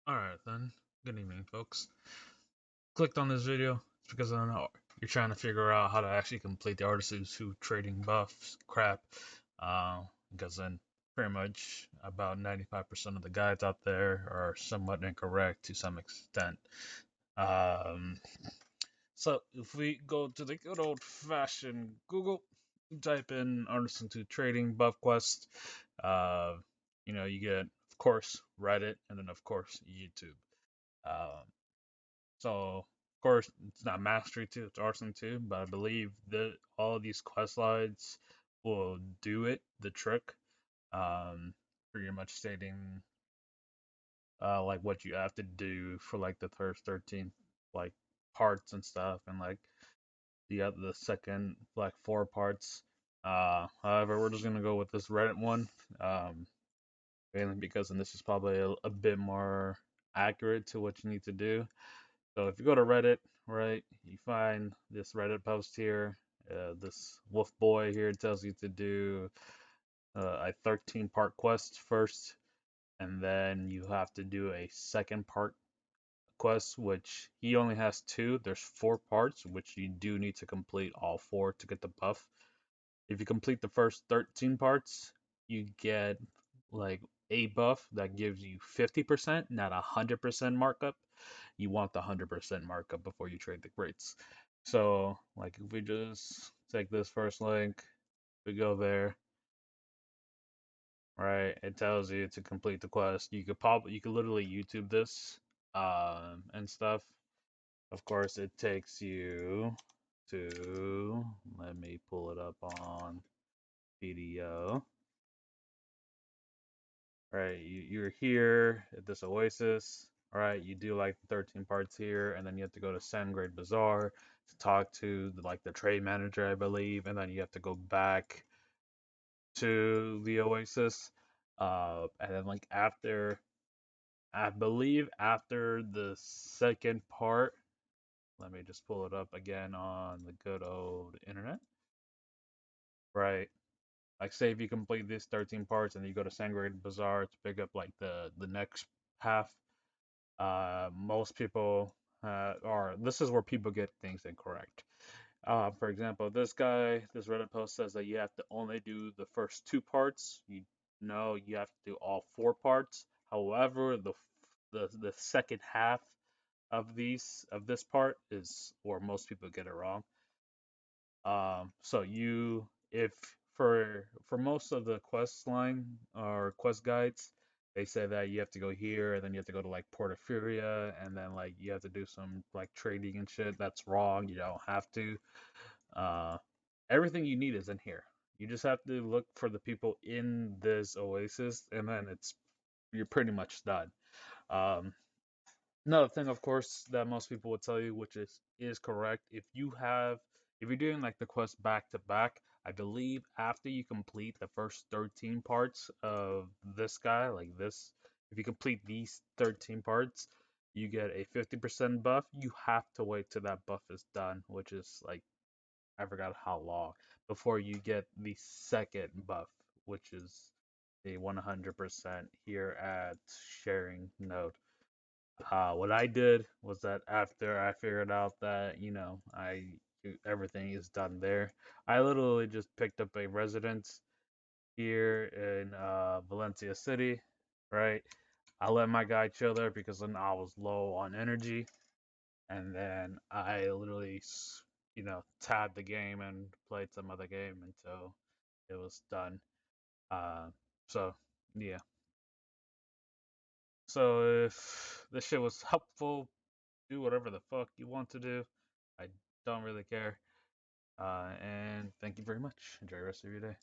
Alright then. Good evening, folks. Clicked on this video because I know you're trying to figure out how to actually complete the Artisan 2 trading buffs crap. Because then pretty much about 95% of the guides out there are somewhat incorrect to some extent. Um, so if we go to the good old fashioned Google, type in Artisan 2 trading buff quest, uh, you get, of course, Reddit, and then, of course, YouTube. Um, so of course it's not Mastery 2, it's Arson 2, but I believe that all of these quest lines will do it, the trick. Um, Pretty much stating like what you have to do for like the first 13 like parts and stuff, and like the second like 4 parts. However, we're just gonna go with this Reddit one. Mainly because, and this is probably a bit more accurate to what you need to do. So if you go to Reddit, right, you find this Reddit post here. This wolf boy here tells you to do a 13-part quest first, and then you have to do a second part quest, which he only has two. There's 4 parts, which you do need to complete all 4 to get the buff. If you complete the first 13 parts, you get like a buff that gives you 50%, not 100% markup. You want the 100% markup before you trade the crates. So, like, if we just take this first link, we go there, right? It tells you to complete the quest. You could literally YouTube this, and stuff. Of course, it takes you to, let me pull it up on video. Right, you're here at this oasis. All right, you do like 13 parts here, and then you have to go to Sandgrade Bazaar to talk to the trade manager, I believe, and then you have to go back to the oasis. And then like after, I believe after the second part, let me just pull it up again on the good old internet. Right, like say if you complete these 13 parts and you go to Sandgrade Bazaar to pick up like the next half. Most people, or this is where people get things incorrect. For example, this Reddit post says that you have to only do the first 2 parts. You have to do all 4 parts. However, the second half of this part is where most people get it wrong. So if for most of the quest line or quest guides, they say that you have to go here and then you have to go to like Portafuria and then like you have to do some like trading and shit. That's wrong. You don't have to. Uh, Everything you need is in here. You just have to look for the people in this oasis, and then you're pretty much done. Um, Another thing, of course, that most people would tell you, which is correct, if you're doing like the quest back to back, I believe after you complete the first 13 parts of this guy, like this, if you complete these 13 parts, you get a 50% buff. You have to wait till that buff is done, which is like I forgot how long before you get the second buff, which is the 100% here at sharing node. What I did was that after I figured out that everything is done there, I literally just picked up a residence here in Valencia City, right? I let my guy chill there because then I was low on energy, and then I literally, tabbed the game and played some other game until it was done. Uh, so yeah. So if this shit was helpful, do whatever the fuck you want to do. I don't really care. And thank you very much. Enjoy the rest of your day.